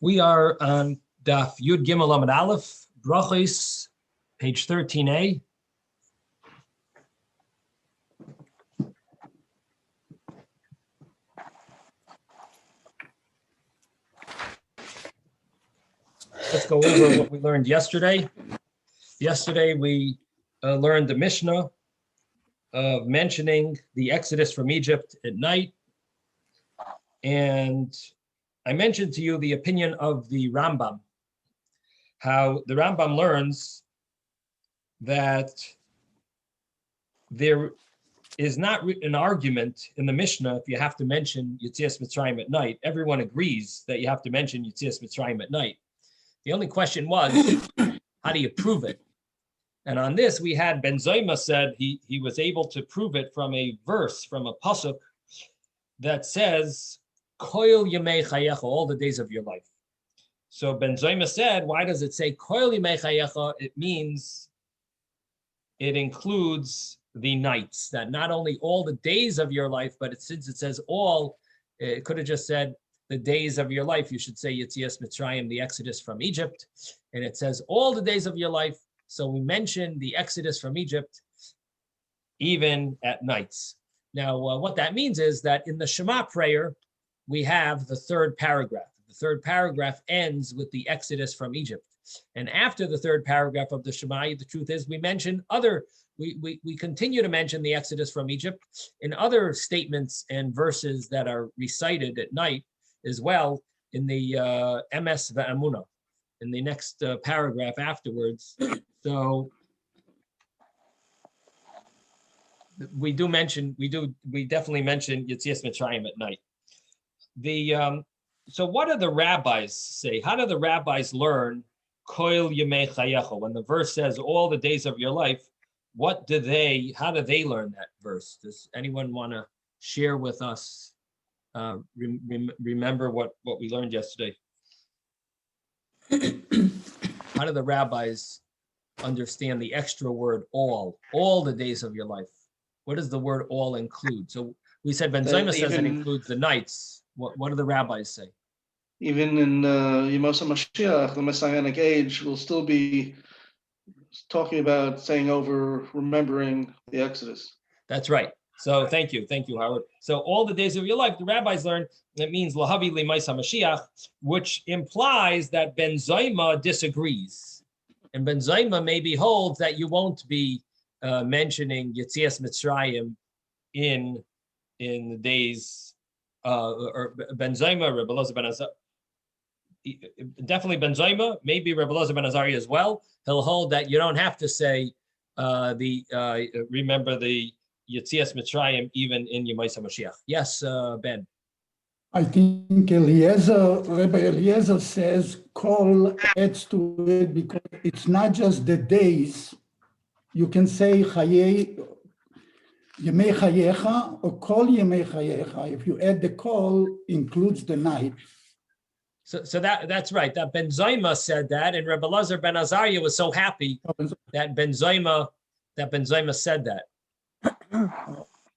We are on Daf Yud Gimel Amud Aleph, Brochos, page 13a. Let's go over what we learned yesterday. Yesterday we learned the Mishnah of mentioning the Exodus from Egypt at night. And I mentioned to you the opinion of the Rambam, how the Rambam learns that there is not an argument in the Mishnah if you have to mention Yetzias Mitzrayim at night. Everyone agrees that you have to mention Yetzias Mitzrayim at night. The only question was, how do you prove it? And on this, we had Ben Zoyma said he was able to prove it from a verse, from a pasuk that says, Koil Yemei Chayecha, all the days of your life. So Ben Zoyma said, why does it say Koil Yemei Chayecha? It means it includes the nights, that not only all the days of your life, but since it says all, it could have just said the days of your life. You should say Yetzias Mitzrayim, the Exodus from Egypt. And it says all the days of your life. So we mentioned the Exodus from Egypt, even at nights. Now, what that means is that in the Shema prayer, we have the third paragraph. The third paragraph ends with the Exodus from Egypt. And after the third paragraph of the Shema, the truth is we mention we continue to mention the Exodus from Egypt in other statements and verses that are recited at night as well in the Emes Ve'amunah, in the next paragraph afterwards. So we definitely mention Yetzias Mitzrayim at night. So what do the rabbis say? How do the rabbis learn Koil Yemei Chayecha? When the verse says all the days of your life, how do they learn that verse? Does anyone want to share with us, remember what we learned yesterday? How do the rabbis understand the extra word all the days of your life? What does the word all include? So we said Ben Zoyma says it includes the nights. What do the rabbis say? Even in Yemos HaMashiach, the Messianic age, will still be talking about saying over, remembering the Exodus. That's right. So thank you, Howard. So all the days of your life, the rabbis learn, it means Lahavi Limais HaMashiach, which implies that Ben Zoyma disagrees. And Ben Zoyma maybe holds that you won't be mentioning Yetzias Mitzrayim in the days, or Ben Zoyma, Rebbe Elazar ben Azariah, definitely Ben Zoyma, maybe Rebbe Elazar ben Azariah as well. He'll hold that you don't have to say remember the Yetzias Mitzrayim even in Yemais HaMashiach. Yes, Ben. I think Rabbi Eliezer says Kol adds to it because it's not just the days. You can say Yemei Chayecha or Kol Yemei Chayecha. If you add the Kol, includes the night. So that's right. That Ben Zoyma said that, and Rebbe Elazar ben Azariah was so happy that Ben Zoyma said that.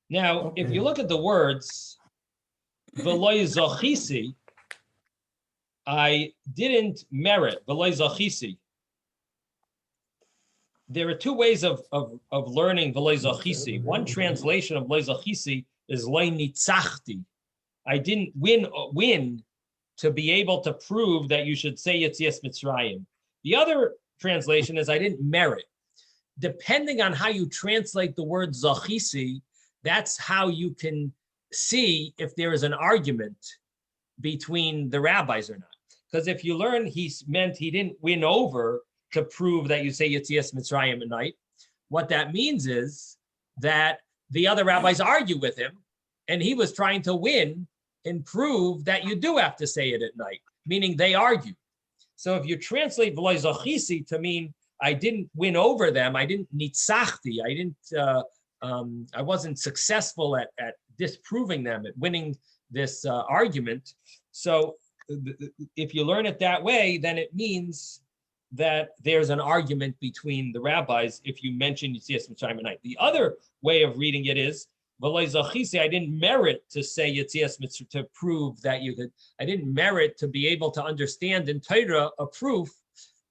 Now, if you look at the words, V'loi Zachisi, I didn't merit, V'loi Zachisi. There are two ways of learning V'loi Zachisi. One translation of V'loi Zachisi is Loi Nitzachti. I didn't win to be able to prove that you should say Yetzias Mitzrayim. The other translation is I didn't merit. Depending on how you translate the word Zachisi, that's how you can see if there is an argument between the rabbis or not. Because if you learn he meant he didn't win over to prove that you say Yetzias Mitzrayim at night, what that means is that the other rabbis argue with him, and he was trying to win and prove that you do have to say it at night, meaning they argue. So if you translate V'loi Zachisi to mean I didn't win over them, I didn't nitzachti, I wasn't successful at disproving them, at winning this argument. So if you learn it that way, then it means that there's an argument between the rabbis if you mention Yetzias Mitzrayim at night. The other way of reading it is I didn't merit to say Yetzias Mitzrayim to prove that you could. I didn't merit to be able to understand in Torah a proof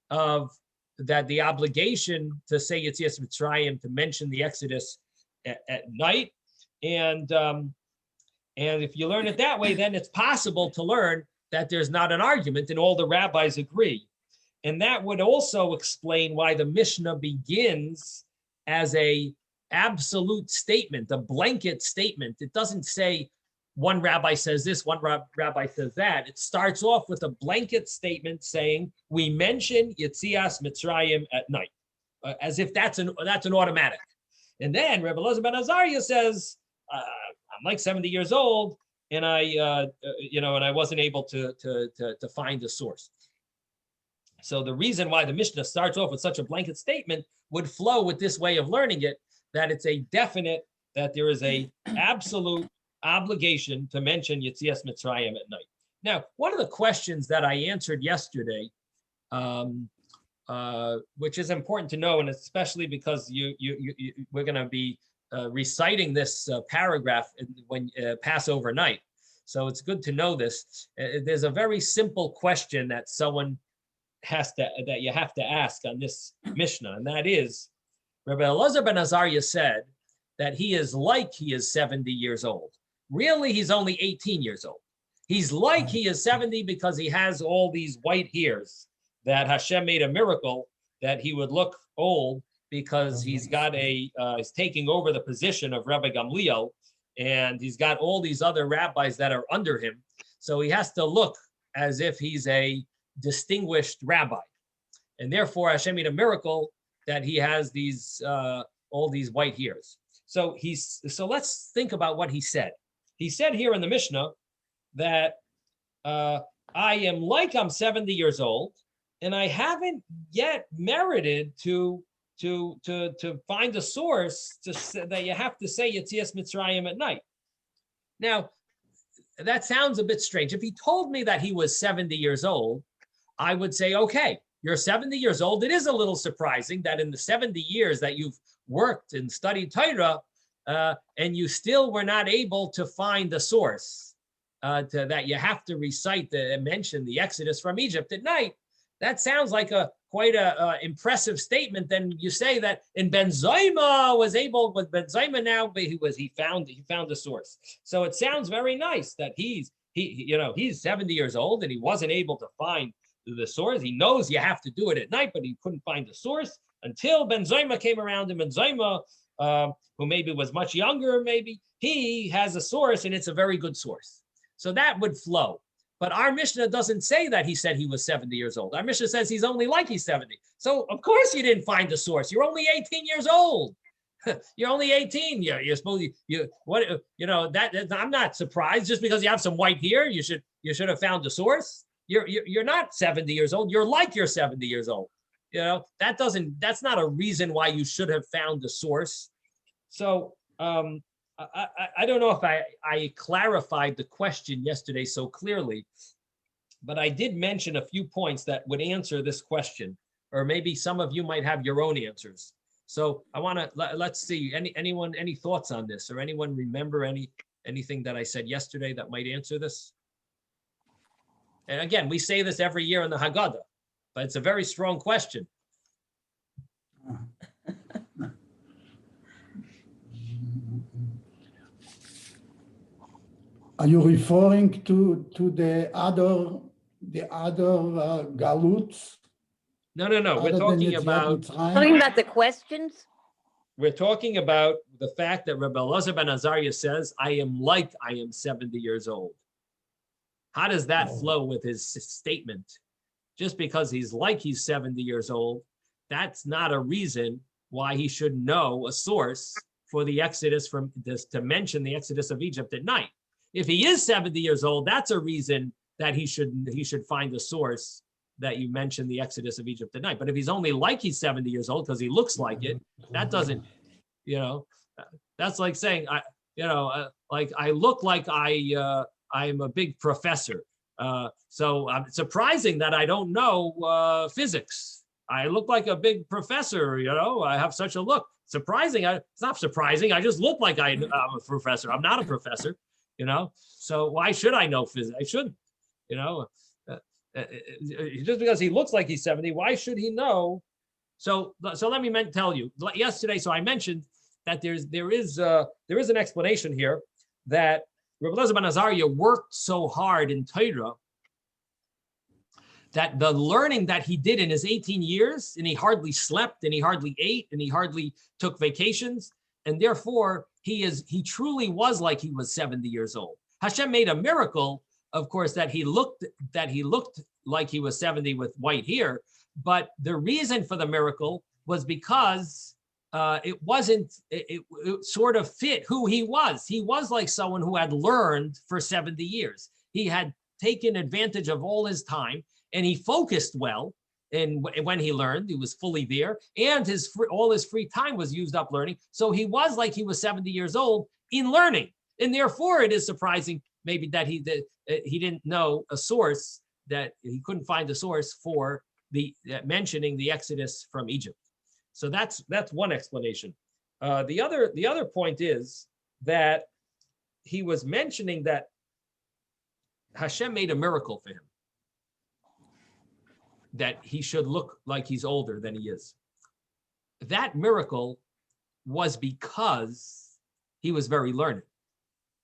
of that the obligation to say Yetzias Mitzrayim, to mention the Exodus at night, and if you learn it that way, then it's possible to learn that there's not an argument, and all the rabbis agree. And that would also explain why the Mishnah begins as a absolute statement, a blanket statement. It doesn't say one rabbi says this, one rabbi says that. It starts off with a blanket statement saying, we mention Yetzias Mitzrayim at night, as if that's an automatic. And then Rebbe Elazar ben Azariah says, I'm like 70 years old, and I wasn't able to find a source. So the reason why the Mishnah starts off with such a blanket statement would flow with this way of learning it, that it's a definite, that there is a absolute obligation to mention Yetzias Mitzrayim at night. Now, one of the questions that I answered yesterday, which is important to know, and especially because we're going to be reciting this paragraph when Passover night, so it's good to know this. There's a very simple question that you have to ask on this Mishnah, and that is, Rebbe Elazar ben Azariah said that he is 70 years old. Really, he's only 18 years old. He's like he is 70 because he has all these white hairs, that Hashem made a miracle that he would look old, because he's got he's taking over the position of Rabbi Gamliel, and he's got all these other rabbis that are under him. So he has to look as if he's a distinguished rabbi. And therefore Hashem made a miracle that he has these all these white hairs. So let's think about what he said. He said here in the Mishnah that I'm 70 years old, and I haven't yet merited to find a source that you have to say Yetzias Mitzrayim at night. Now, that sounds a bit strange. If he told me that he was 70 years old, I would say, okay, you're 70 years old. It is a little surprising that in the 70 years that you've worked and studied Torah, and you still were not able to find the source that you have to recite and mention the Exodus from Egypt at night. That sounds like quite a impressive statement. Then you say that in Ben Zoma was able, with Ben Zoma now, but he found the source. So it sounds very nice that he's 70 years old and he wasn't able to find the source. He knows you have to do it at night, but he couldn't find the source until Ben Zoma came around, and Ben Zoma, who maybe was much younger, maybe he has a source, and it's a very good source. So that would flow. But our Mishnah doesn't say that he said he was 70 years old. Our Mishnah says he's only like he's 70. So of course you didn't find the source. You're only 18 years old. You're only 18. You're supposed I'm not surprised. Just because you have some white hair, you should have found the source. You're not 70 years old. You're like you're 70 years old. That's not a reason why you should have found the source. So I don't know if I clarified the question yesterday so clearly, but I did mention a few points that would answer this question, or maybe some of you might have your own answers. So I want to, let's see, any thoughts on this, or anyone remember anything that I said yesterday that might answer this? And again, we say this every year in the Haggadah, but it's a very strong question. Are you referring to the other galuts? No. We're talking about the questions. We're talking about the fact that Rebbe Elazar ben Azariah says, I am 70 years old. How does that flow with his statement? Just because he's 70 years old, that's not a reason why he should know a source for the Exodus from this, to mention the Exodus of Egypt at night. If he is 70 years old, that's a reason that he should find a source that you mentioned the Exodus of Egypt at night. But if he's only he's 70 years old because he looks like it, that doesn't, that's like saying, I look like I'm a big professor. So it's surprising that I don't know physics. I look like a big professor, I have such a look. surprising. It's not surprising. I just look like I'm a professor. I'm not a professor, So why should I know physics? I shouldn't, just because he looks like he's 70, why should he know? So let me tell you. Yesterday, so I mentioned that there is an explanation here that Rabbi Elazar ben Azariah worked so hard in Torah that the learning that he did in his 18 years, and he hardly slept, and he hardly ate, and he hardly took vacations, and therefore he truly was like he was 70 years old. Hashem made a miracle, of course, that he looked like he was 70 with white hair, but the reason for the miracle was because it sort of fit who he was. He was like someone who had learned for 70 years. He had taken advantage of all his time, and he focused well. And when he learned, he was fully there, and all his free time was used up learning. So he was like he was 70 years old in learning, and therefore it is surprising maybe that he didn't know a source, that he couldn't find a source for mentioning the Exodus from Egypt. So that's one explanation. The other point is that he was mentioning that Hashem made a miracle for him, that he should look like he's older than he is. That miracle was because he was very learned.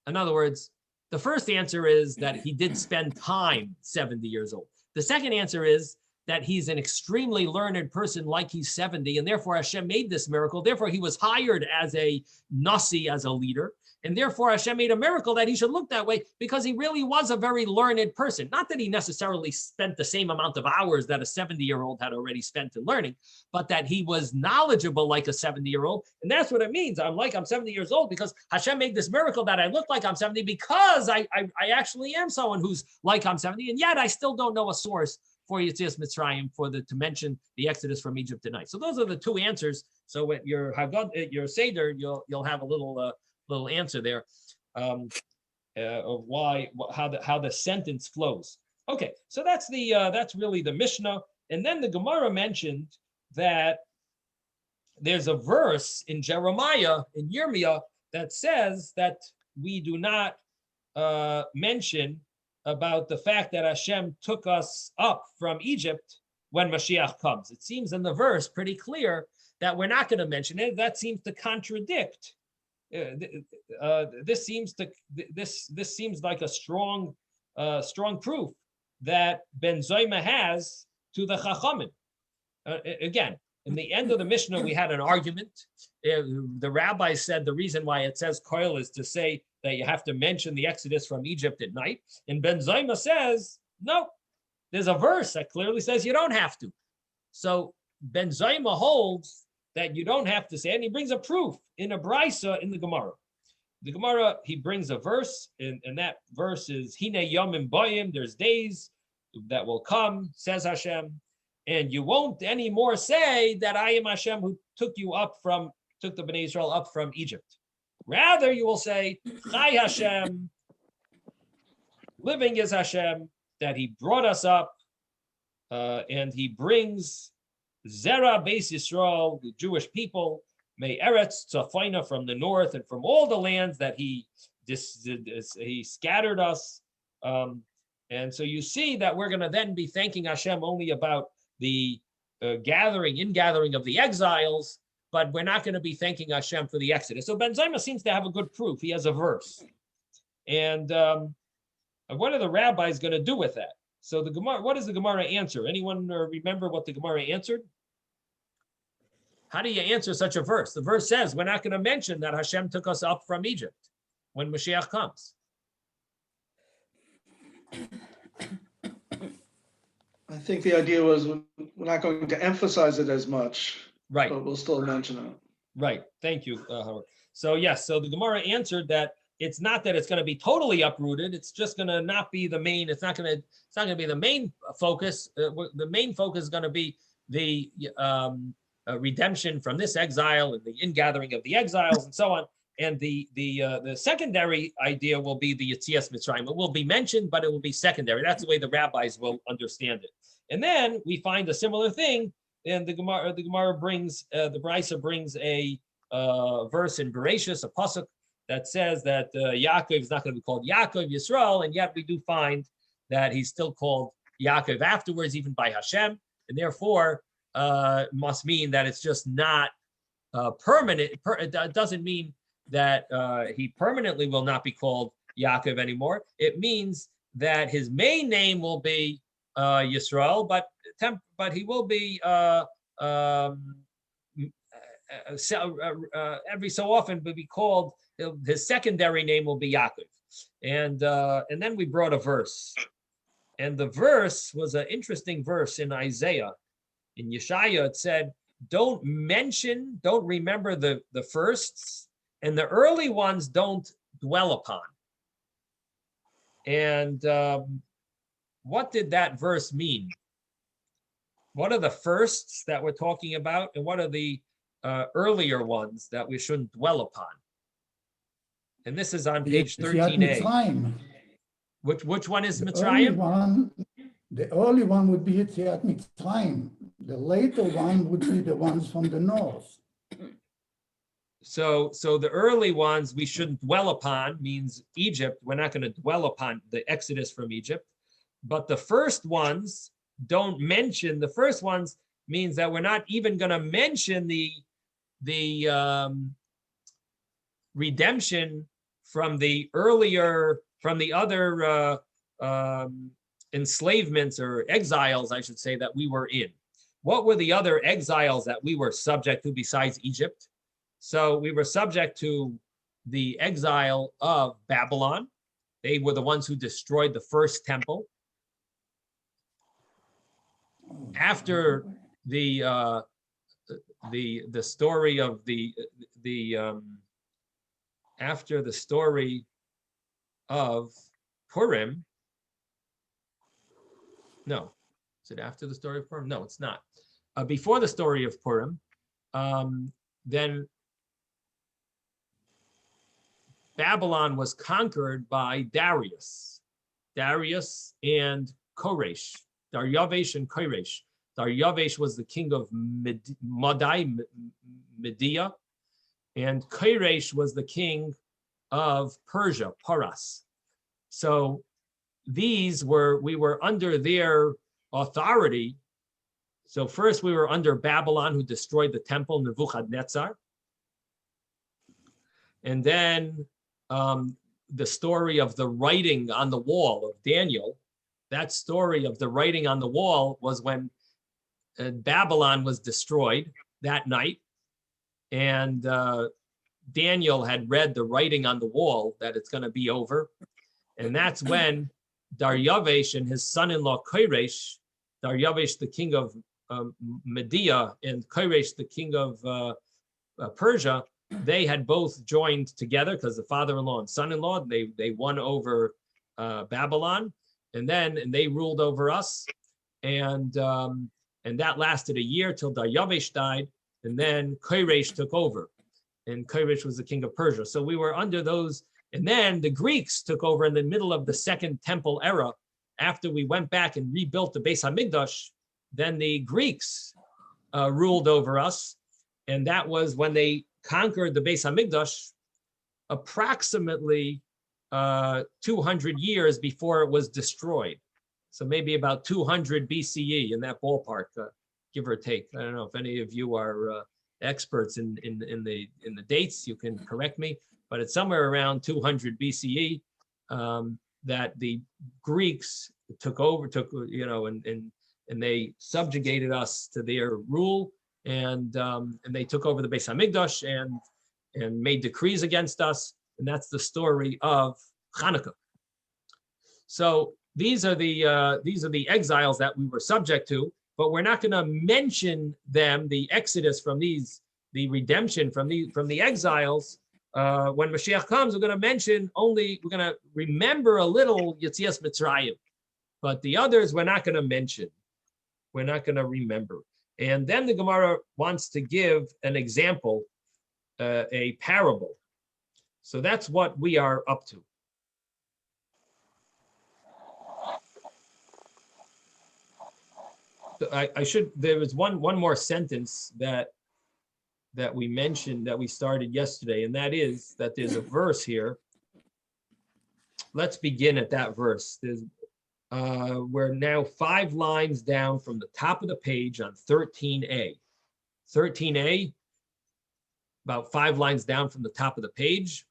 In other words, the first answer is that he did spend time 70 years old. The second answer is that he's an extremely learned person like he's 70, and therefore Hashem made this miracle. Therefore, he was hired as a nasi, as a leader, and therefore Hashem made a miracle that he should look that way because he really was a very learned person. Not that he necessarily spent the same amount of hours that a 70-year-old had already spent in learning, but that he was knowledgeable like a 70-year-old. And that's what it means. I'm 70 years old because Hashem made this miracle that I look like I'm 70 because I actually am someone who's like I'm 70, and yet I still don't know a source for Yetzias Mitzrayim, to mention the Exodus from Egypt tonight. So those are the two answers. So at your Haggadah, Seder, you'll have a little answer there of how the sentence flows. Okay, so that's really the Mishnah, and then the Gemara mentioned that there's a verse in Jeremiah, in Yirmiyah, that says that we do not mention about the fact that Hashem took us up from Egypt when Mashiach comes. It seems in the verse pretty clear that we're not going to mention it. That seems to contradict. This seems like a strong proof that Ben Zoyma has to the Chachamim. Again, in the end of the Mishnah, we had an argument. The rabbi said the reason why it says koil is to say that you have to mention the Exodus from Egypt at night. And Ben Zoyma says, no, there's a verse that clearly says you don't have to. So Ben Zoyma holds that you don't have to say, and he brings a proof in a brisa in the Gemara. The Gemara, he brings a verse, and that verse is, Hine Yomim Boyim, there's days that will come, says Hashem, and you won't anymore say that I am Hashem who took the Bnei Israel up from Egypt. Rather, you will say, Chai Hashem, living is Hashem, that he brought us up, and he brings Zera Beis Yisrael, the Jewish people, May Eretz Tzafina, from the north and from all the lands that he scattered us. And so you see that we're going to then be thanking Hashem only about the ingathering of the exiles, but we're not going to be thanking Hashem for the Exodus. So Ben Zoyma seems to have a good proof. He has a verse. And what are the rabbis going to do with that? So the Gemara, what does the Gemara answer? Anyone remember what the Gemara answered? How do you answer such a verse? The verse says, we're not going to mention that Hashem took us up from Egypt when Mashiach comes. I think the idea was we're not going to emphasize it as much, right? But we'll still mention it. Right. Thank you, Howard. So yes, so the Gemara answered that it's not that it's going to be totally uprooted. It's just going to not be the main. It's not going to be the main focus. The main focus is going to be the redemption from this exile and the ingathering of the exiles and so on. And the secondary idea will be the Yetzias Mitzrayim. It will be mentioned, but it will be secondary. That's the way the rabbis will understand it. And then we find a similar thing, and the Gemara brings the Brisa brings a verse in Bereshis, a pasuk that says that Yaakov is not going to be called Yaakov Yisrael, and yet we do find that he's still called Yaakov afterwards, even by Hashem, and therefore must mean that it's just not permanent. It doesn't mean that he permanently will not be called Yaakov anymore. It means that his main name will be Yisrael, but he will be every so often will be called, his secondary name will be Yaakov. And then we brought a verse. And the verse was an interesting verse in Isaiah. In Yeshaya, it said, don't remember the firsts, and the early ones don't dwell upon. And what did that verse mean? What are the firsts that we're talking about, and what are the earlier ones that we shouldn't dwell upon? And this is on page 13a. Which one is Mitzrayim? The early one would be Yetziat Mitzrayim. The later one would be the ones from the north. So the early ones we shouldn't dwell upon means Egypt. We're not going to dwell upon the Exodus from Egypt. But the first ones don't mention, the first ones means that we're not even going to mention the redemption from the earlier, from the other enslavements or exiles, I should say, that we were in. What were the other exiles that we were subject to besides Egypt? So we were subject to the exile of Babylon. They were the ones who destroyed the first temple. After the story of after the story of Purim. No, is it after the story of Purim? No, it's not. Before the story of Purim, then Babylon was conquered by Darius and Koresh, Daryavesh and Koresh. Daryavesh was the king of Media, and Koresh was the king of Persia, Paras. So we were under their authority. So first we were under Babylon, who destroyed the temple, Nebuchadnezzar. And then the story of the writing on the wall of Daniel, that story of the writing on the wall was when Babylon was destroyed that night. And Daniel had read the writing on the wall that it's going to be over. And that's when Daryavesh and his son-in-law Koresh, Daryavesh the king of Media and Koresh the king of Persia, they had both joined together because the father-in-law and son-in-law, they won over Babylon, and they ruled over us, and that lasted a year till Daryavesh died, and then Koresh took over, and Koresh was the king of Persia. So we were under those, and then the Greeks took over in the middle of the Second Temple era. After we went back and rebuilt the Beis Hamikdash, then the Greeks ruled over us, and that was when they conquered the Beis Hamikdash approximately 200 years before it was destroyed. So maybe about 200 BCE, in that ballpark, give or take. I don't know if any of you are experts in the dates. You can correct me, but it's somewhere around 200 BCE that the Greeks took over, and they subjugated us to their rule, and they took over the Beis Hamikdash and made decrees against us, and that's the story of Hanukkah. So these are the exiles that we were subject to, but we're not going to mention them, the exodus from these, the redemption from the exiles. When Mashiach comes, we're going to remember a little Yetzias Mitzrayim, but the others we're not going to mention. We're not going to remember. And then the Gemara wants to give an example, a parable. So that's what we are up to. There was one more sentence that that we mentioned that we started yesterday, and that is that there's a verse here. Let's begin at that verse. We're now 5 lines down from the top of the page on 13a. 13a, about 5 lines down from the top of the page,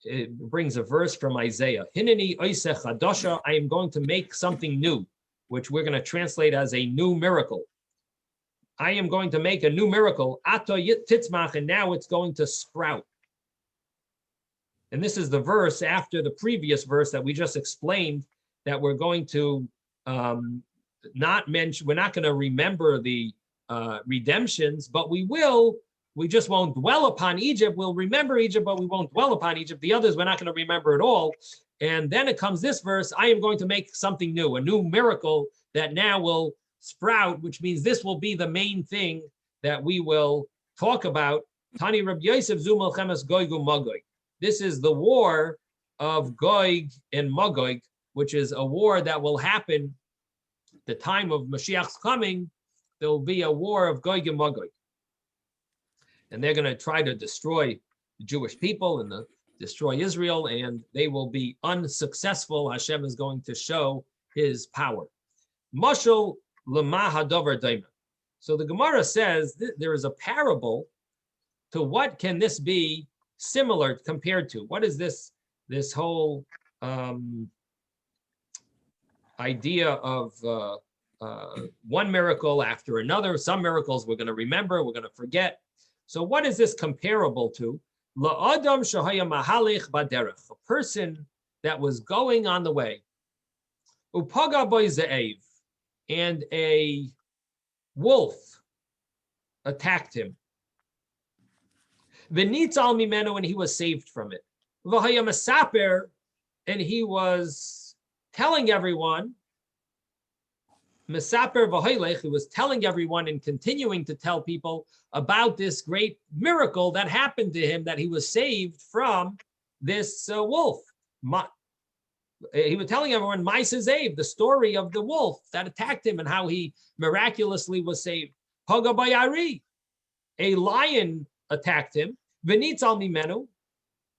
it brings a verse from Isaiah. Hineni oiseh chadasha, I am going to make something new, which we're going to translate as a new miracle. I am going to make a new miracle. Ato titzmach, and now it's going to sprout. And this is the verse after the previous verse that we just explained, that we're going to not mention, we're not going to remember the redemptions, but we just won't dwell upon Egypt. We'll remember Egypt, but we won't dwell upon Egypt. The others, we're not going to remember at all. And then it comes this verse, I am going to make something new, a new miracle that now will sprout, which means this will be the main thing that we will talk about. Tani Rabbi Yosef zu Melchemes Gog uMagog. This is the war of Gog and Magog, which is a war that will happen the time of Mashiach's coming. There will be a war of Gog and Magog. And they're going to try to destroy the Jewish people and destroy Israel, and they will be unsuccessful. Hashem is going to show his power. Mashal lema hadavar daima. So the Gemara says there is a parable to what can this be similar compared to? What is this whole idea of one miracle after another? Some miracles we're going to remember, we're going to forget. So what is this comparable to? La'adam shahaya mahalich baderech, a person that was going on the way. Upaga boy ze'ev, and a wolf attacked him. V'nitzal mimenu, and he was saved from it. V'haya masaper, and he was telling everyone. Mesaper v'hoylech, he was telling everyone and continuing to tell people about this great miracle that happened to him, that he was saved from this wolf. He was telling everyone, Maisa Zav, the story of the wolf that attacked him and how he miraculously was saved. Haga bayari, a lion attacked him. V'nitzal mimenu,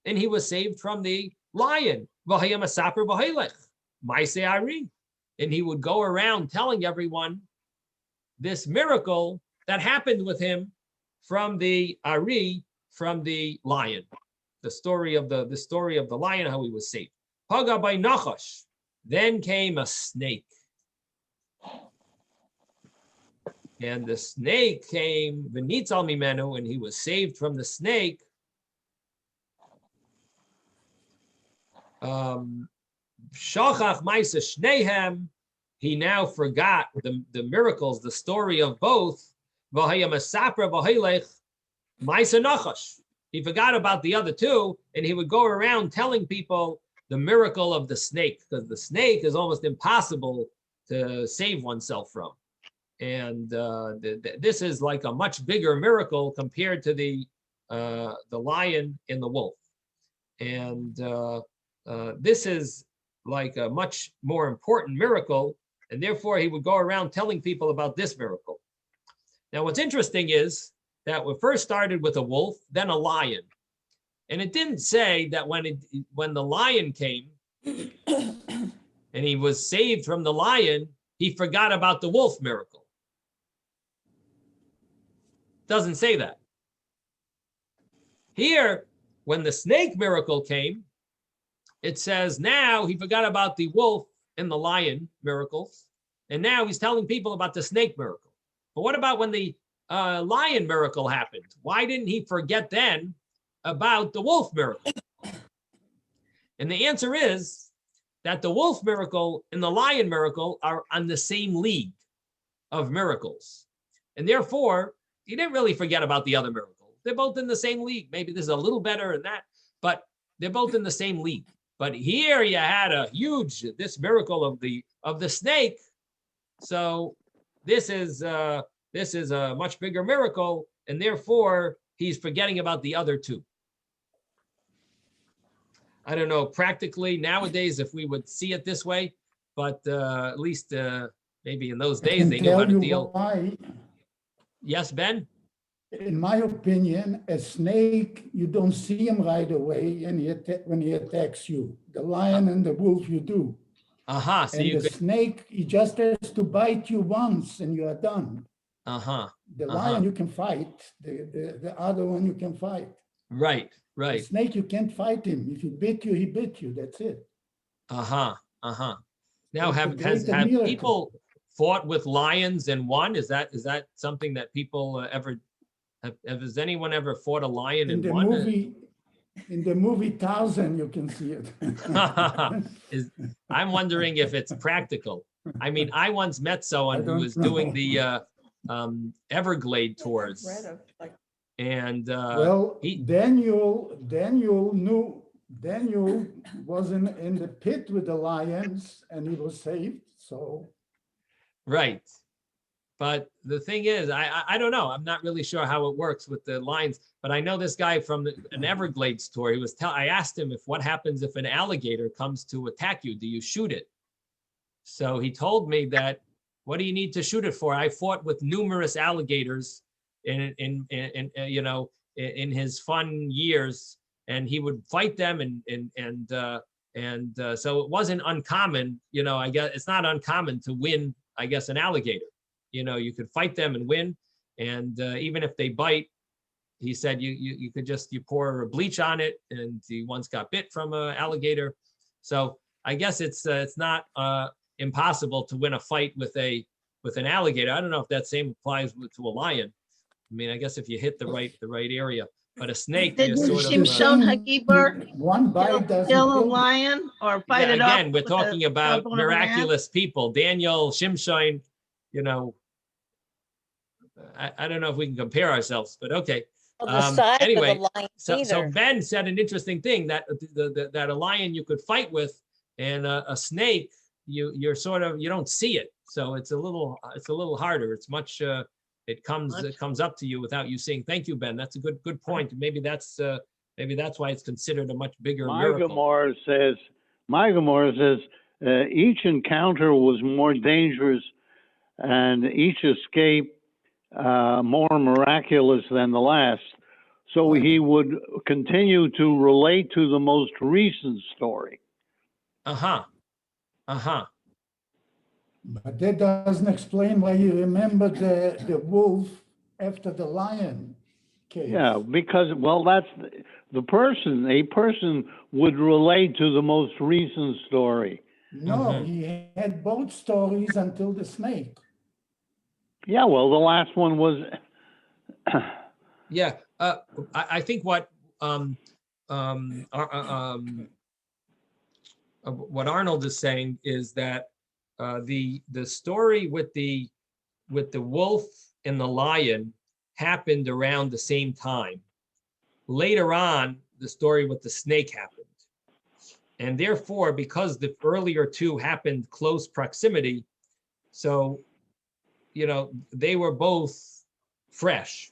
and he was saved from the lion. V'haya mesaper v'hoylech, Maisa Ari. And he would go around telling everyone this miracle that happened with him from the Ari, from the lion. The story of the lion, how he was saved. Haga by Nachash. Then came a snake. And the snake came, V'nitzal mimenu, and he was saved from the snake. Shachach Maisa Shnehem, he now forgot the miracles, the story of both. V'haya Masapra v'hoylech Maisa Nachash. He forgot about the other two, and he would go around telling people the miracle of the snake, because the snake is almost impossible to save oneself from. And this is like a much bigger miracle compared to the lion and the wolf. And this is like a much more important miracle, and therefore he would go around telling people about this miracle. Now, what's interesting is that we first started with a wolf, then a lion. And it didn't say that when the lion came and he was saved from the lion, he forgot about the wolf miracle. Doesn't say that. Here, when the snake miracle came, it says now he forgot about the wolf and the lion miracles, and now he's telling people about the snake miracle. But what about when the lion miracle happened? Why didn't he forget then about the wolf miracle? And the answer is that the wolf miracle and the lion miracle are on the same league of miracles. And therefore, he didn't really forget about the other miracle. They're both in the same league. Maybe this is a little better than that, but they're both in the same league. But here you had this miracle of the snake. So this is a much bigger miracle, and therefore he's forgetting about the other two. I don't know practically nowadays if we would see it this way, but at least maybe in those days they knew how to deal. Why. Yes, Ben? in my opinion, a snake, you don't see him right away and when he attacks you. The lion and the wolf, you do. Uh-huh. So And you the could, snake, he just has to bite you once and you are done. uh-huh. The Uh-huh. lion you can fight, the other one you can fight. Right, The right. snake, you can't fight him. If he bit you, he bit you, that's it. Uh-huh. Uh-huh. Now It's a have greater have miracle. people fought with lions and won? Is that something that people ever has anyone ever fought a lion In and the won? movie Tarzan, you can see it. Is I'm wondering if it's practical. I mean, I once met someone who don't was doing know. the Everglade tours, and Well, he Daniel was in the pit with the lions and he was saved. So right. But the thing is, I don't know. I'm not really sure how it works with the lions, but I know this guy from an Everglades tour. I asked him if what happens if an alligator comes to attack you, do you shoot it? So he told me that, what do you need to shoot it for? I fought with numerous alligators in his fun years, and he would fight them so it wasn't uncommon, I guess it's not uncommon to win, I guess, an alligator. You could fight them and win. And even if they bite, he said you could just, you pour bleach on it, and he once got bit from an alligator. So I guess it's not impossible to win a fight with an alligator. I don't know if that same applies to a lion. I mean, I guess if you hit the right area, but a snake, you're Didn't sort of Shimshon Hagiber one bite doesn't kill a kill you. lion or fight yeah, it off again, we're with talking a about stone of an axe? miraculous people. Daniel, Shimshon, I don't know if we can compare ourselves, but okay. Well, the size Anyway, of the lion So either. Ben said an interesting thing, that that a lion you could fight with, and a snake you don't see it, so it's a little harder. It's much it comes up to you without you seeing. Thank you, Ben. That's a good point. Maybe that's why it's considered a much bigger miracle. My Gemara says each encounter was more dangerous and each escape more miraculous than the last. So he would continue to relate to the most recent story. Uh-huh. But that doesn't explain why you remember the wolf after the lion came. Yeah, because, well, that's a person would relate to the most recent story. No, he had both stories until the snake. Yeah, well, the last one was. Yeah, I think what Arnold is saying is that the story with the wolf and the lion happened around the same time. Later on, the story with the snake happened, and therefore, because the earlier two happened close proximity, so they were both fresh.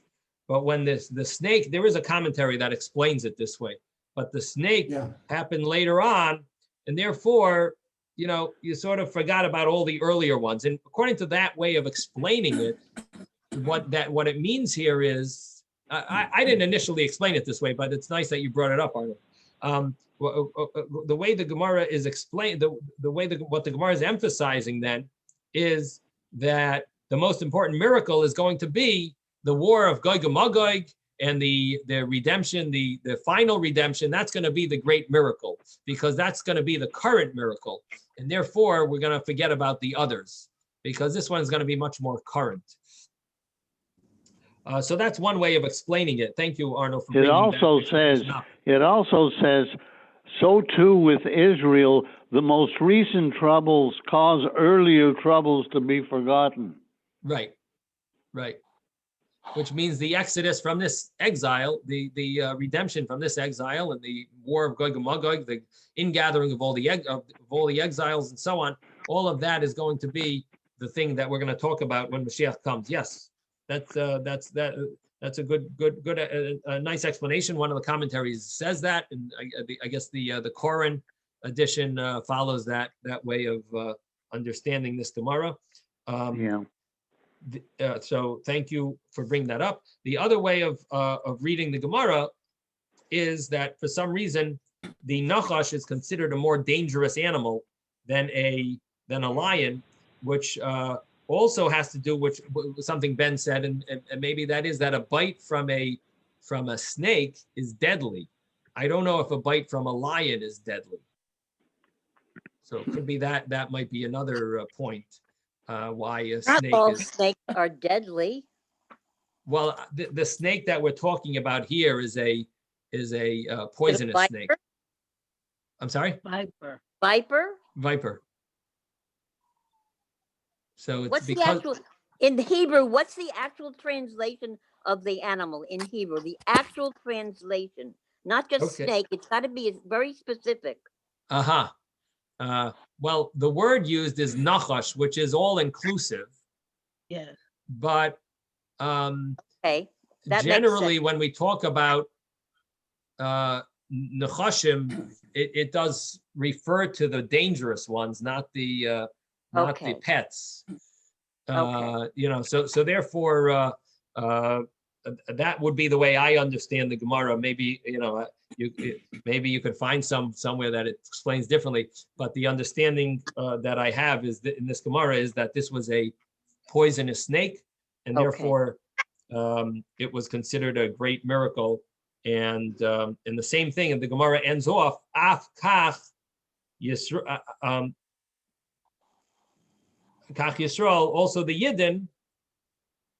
But when the snake, there is a commentary that explains it this way, but the snake happened later on, and therefore, you sort of forgot about all the earlier ones. And according to that way of explaining it, what it means here is, I didn't initially explain it this way, but it's nice that you brought it up, Arnold. The way the Gemara is explained, what the Gemara is emphasizing then is that the most important miracle is going to be the war of Gog and Magog, and the redemption, the final redemption. That's going to be the great miracle, because that's going to be the current miracle. And therefore, we're going to forget about the others, because this one is going to be much more current. So that's one way of explaining it. Thank you, Arnold, for bringing that. It also says, so too with Israel, the most recent troubles cause earlier troubles to be forgotten. Right. Which means the exodus from this exile, the redemption from this exile, and the war of Gog and Magog, the ingathering of all the exiles and so on, all of that is going to be the thing that we're going to talk about when Mashiach comes. Yes, that's a good nice explanation. One of the commentaries says that, and I guess the Koran edition follows that way of understanding this Gemara. So thank you for bringing that up. The other way of reading the Gemara is that for some reason the nachash is considered a more dangerous animal than a lion, which also has to do with something Ben said, and maybe that is that a bite from a snake is deadly. I don't know if a bite from a lion is deadly. So it could be that might be another point why a Not snake all is. snakes are deadly. Well, the snake that we're talking about here is a poisonous Viper? snake. I'm sorry, Viper. Viper? viper. So it's What's the because actual, in Hebrew, what's the actual translation of the animal in Hebrew? The actual translation, not just Okay. snake. It's got to be very specific. well, the word used is nachash, which is all inclusive, Yes. but Okay. That makes generally sense. when we talk about nechashim, it does refer to the dangerous ones, not the Okay. pets. Okay. So therefore that would be the way I understand the Gemara. Maybe maybe you could find somewhere that it explains differently, but the understanding that I have is that in this Gemara is that this was a poisonous snake, and Okay. therefore it was considered a great miracle. And the same thing, and the Gemara ends off af kach Yisrael, kach Yisrael, also the Yidden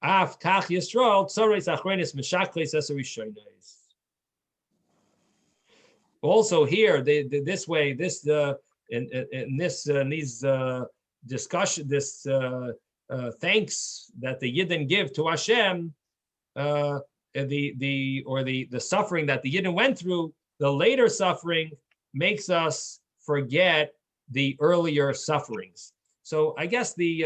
af kach Yisrael tzoreis achrenis meshakles esarishonis. Also here, this way, this in these discussion, this thanks that the Yidden give to Hashem, the suffering that the Yidden went through, the later suffering makes us forget the earlier sufferings. So I guess the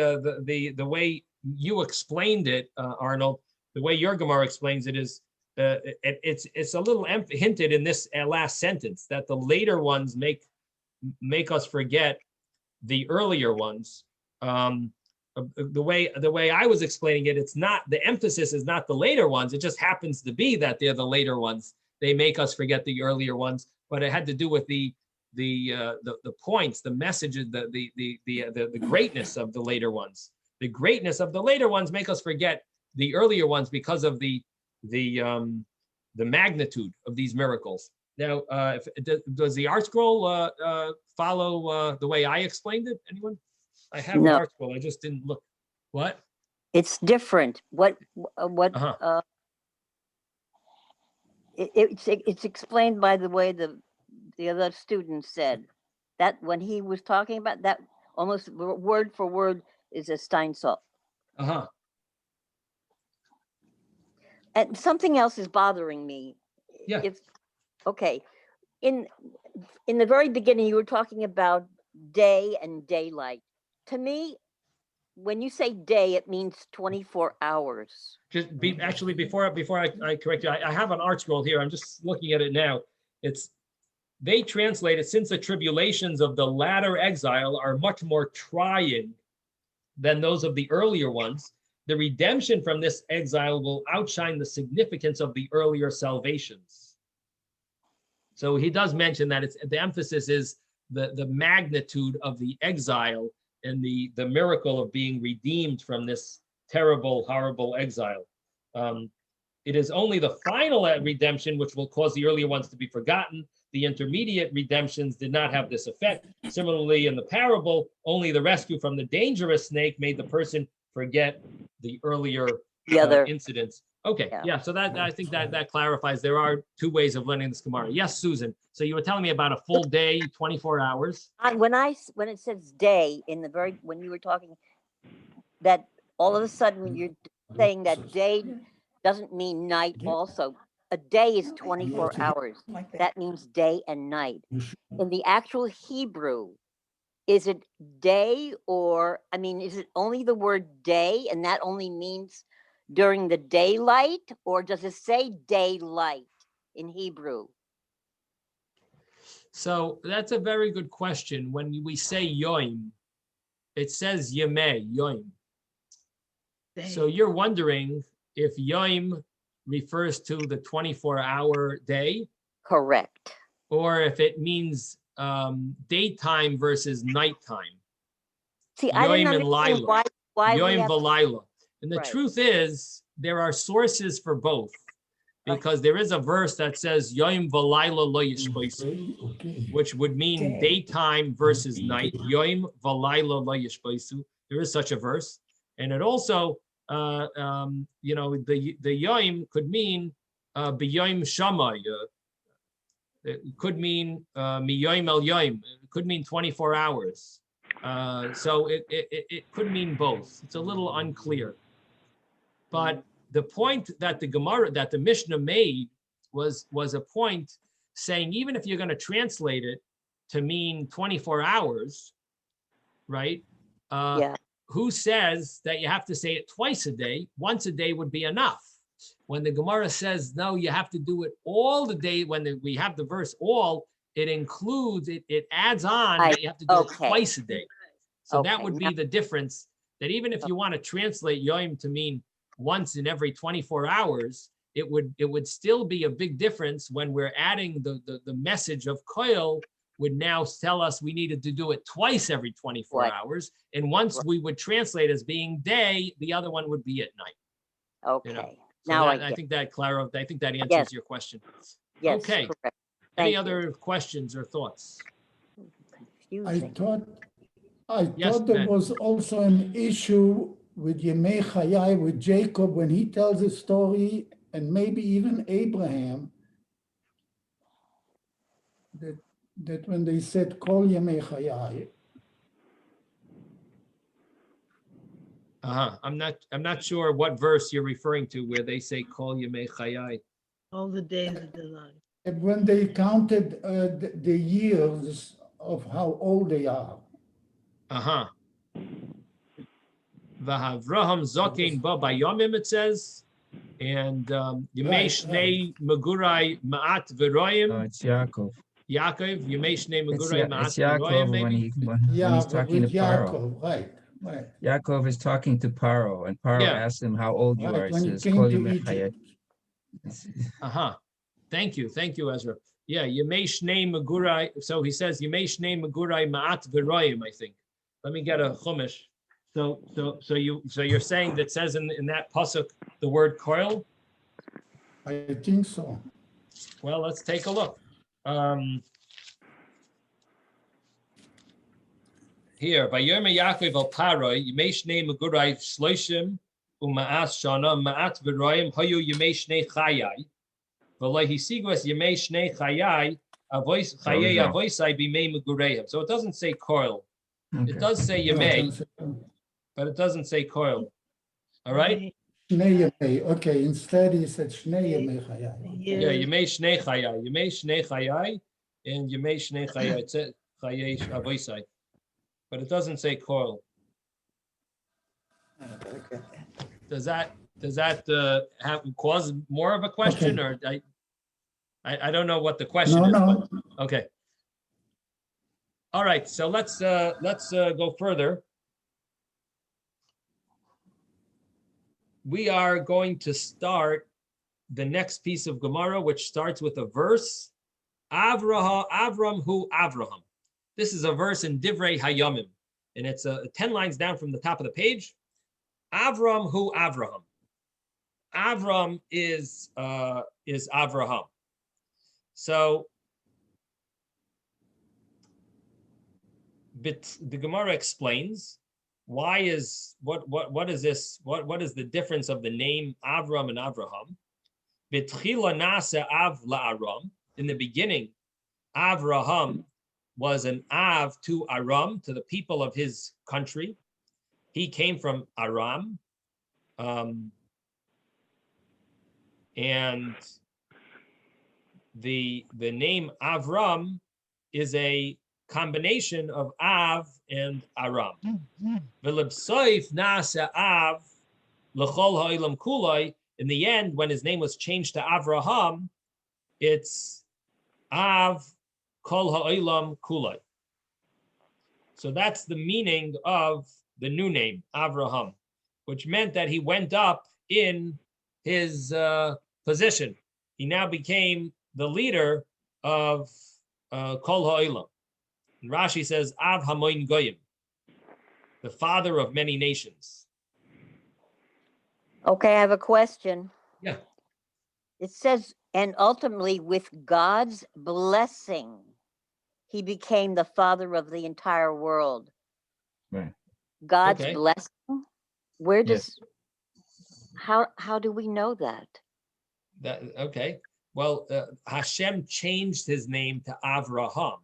way you explained it, Arnold, the way your Gemara explains it is it's a little hinted in this last sentence that the later ones make us forget the earlier ones. The way I was explaining it, it's not, the emphasis is not the later ones. It just happens to be that they're the later ones. They make us forget the earlier ones, but it had to do with the points, the messages, the greatness of the later ones. The greatness of the later ones make us forget the earlier ones because of the magnitude of these miracles. Now, does the art scroll follow the way I explained it? Anyone? I have an art scroll. I just didn't look. What? It's different. It's explained by the way the other student said that when he was talking about that, almost word for word is a Steinsaltz. And something else is bothering me. Yeah. Okay. In the very beginning, you were talking about day and daylight. To me, when you say day, it means 24 hours. Actually, before I correct you, I have an art scroll here. I'm just looking at it now. They translate it, since the tribulations of the latter exile are much more trying than those of the earlier ones, the redemption from this exile will outshine the significance of the earlier salvations. So he does mention that the emphasis is the magnitude of the exile and the miracle of being redeemed from this terrible, horrible exile. It is only the final redemption which will cause the earlier ones to be forgotten. The intermediate redemptions did not have this effect. Similarly, in the parable, only the rescue from the dangerous snake made the person forget the earlier incidents. Okay, yeah. So that I think that clarifies. There are two ways of learning this Gemara. Yes, Susan. So you were telling me about a full day, 24 hours. When it says day when you were talking, that all of a sudden when you're saying that day doesn't mean night also. A day is 24 hours. That means day and night. In the actual Hebrew, is it day is it only the word day and that only means during the daylight, or does it say daylight in Hebrew? So that's a very good question. When we say yoim, it says yemei, yoim. So you're wondering if Yom refers to the 24-hour day, Correct. or if it means daytime versus nighttime. See, I didn't Yom and understand Lila. why we Yom have, v'Laila. And the Right. truth is, there are sources for both, because there is a verse that says Yom v'Laila lo yishpoisu, Okay. which would mean daytime versus night. Yom v'Laila lo yishpoisu. There is such a verse, and it also, the Yom could mean b'Yom Shammai. It could mean miyoim el yoim. It could mean 24 hours. So it could mean both. It's a little unclear. But the point that the Mishnah made was a point saying, even if you're going to translate it to mean 24 hours, right? yeah, Who says that you have to say it twice a day? Once a day would be enough. When the Gemara says, no, you have to do it all the day, we have the verse all, it includes, it adds on that you have to do it twice a day. So that would be the difference, that even if you want to translate Yom to mean once in every 24 hours, it would still be a big difference when we're adding the message of Koil would now tell us we needed to do it twice every 24 Right. hours. And once we would translate as being day, the other one would be at night. okay. You know? So Now that, I I get, think that I think that answers Yes. your question. yes, Okay. correct. Any Thank you. other questions or thoughts? I Confusing. thought Yes, there Ben. was also an issue with Yemei Chayai, with Jacob, when he tells a story, and maybe even Abraham, that when they said, Kol Yemei Chayai, I'm not sure what verse you're referring to where they say Kol Yemei Chayai. All the days of the life. and when they counted the years of how old they are. V'Avraham Zokein Ba Bayomim, it says, and Yemei Right, Shnei Megurai Ma'at No, V'Royim. it's Yaakov. Yaakov, Yemei Shnei It's, Megurai Ya- Ma'at it's Yaakov V'Royim, when maybe? Yeah, he's but talking to with Paro. Yaakov, right. Yaakov is talking to Paro, and Paro Yeah. asks him how old you Right, are. He when he says, came "Kol to yemei Egypt. chayai." Thank you, Ezra. Yeah, Yemei Shnei Megurai. So he says Yemei Shnei Megurai Ma'at V'Royim, I think. Let me get a chumash. So you're saying that says in that pasuk the word koil? I think so. Well, let's take a look. Here, Vayomer Yaakov al Paroi, Yemei Shnei Megurai Shloshim Uma'as Shana Ma'at V'Royim Hayu Yemei Shnei Chayai V'Lo Hisigos Yemei Shnei Chayai Avois Chayei Avoisai B'Mei Megureim. So it doesn't say koil. It Okay. does say Yemei, but it doesn't say koil. All right? Shnei Yemei. Okay, instead he said Shnei Yemei Chayai. Yeah, Yemei Shnei Chayai, Yemei Shnei Chayai, and Yemei Shnei Chayai. It says Chayei Avoisai, but it doesn't say koil. Does that have cause more of a question, or I don't know what the question is. No. But, okay. All right, so let's go further. We are going to start the next piece of Gemara, which starts with a verse. Avram hu Avraham. This is a verse in Divrei Hayamim, and it's 10 lines down from the top of the page. Avram hu Avraham. Avram is Avraham. So the Gemara explains why is what is this? What is the difference of the name Avram and Avraham? B'tchila nasa av la'aram. In the beginning, Avraham was an Av to Aram, to the people of his country. He came from Aram. And the name Avram is a combination of Av and Aram. V'lebsoif nasa Av l'chol ha'ilam kulai. In the end, when his name was changed to Avraham, it's Av kol ha'ilam kulai. So that's the meaning of the new name, Avraham. which meant that he went up in his position. He now became the leader of Kol Ha'olam. And Rashi says, Av Hamoin Goyim, the father of many nations. Okay, I have a question. Yeah. It says, and ultimately with God's blessing, he became the father of the entire world. Right. God's Okay. blessing? Where Yes. does, how do we know that? Okay. Well, Hashem changed his name to Avraham,